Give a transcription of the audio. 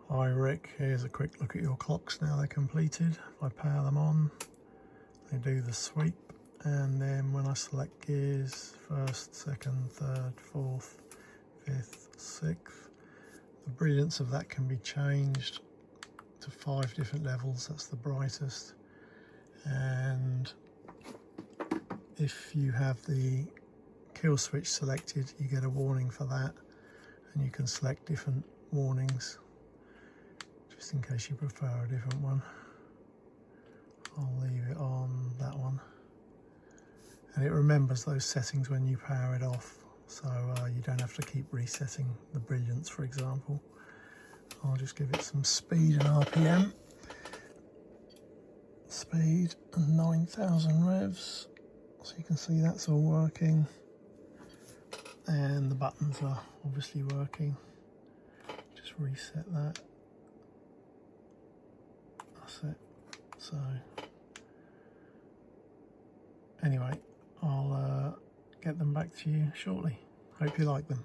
Hi Rick, here's a quick look at your clocks now they're completed. If I power them on, they do the sweep, and then when I select gears, first, second, third, fourth, fifth, sixth, the brilliance of that can be changed to 5 different levels. That's the brightest, and if you have the kill switch selected, you get a warning for that, and you can select different warnings just in case you prefer a different one. I'll leave it on that one, and it remembers those settings when you power it off, so you don't have to keep resetting the brilliance, for example. I'll just give it some speed and RPM. Speed and 9,000 revs, so you can see that's all working, and the buttons are obviously working. Just reset that. That's it. So anyway, I'll get them back to you shortly. Hope you like them.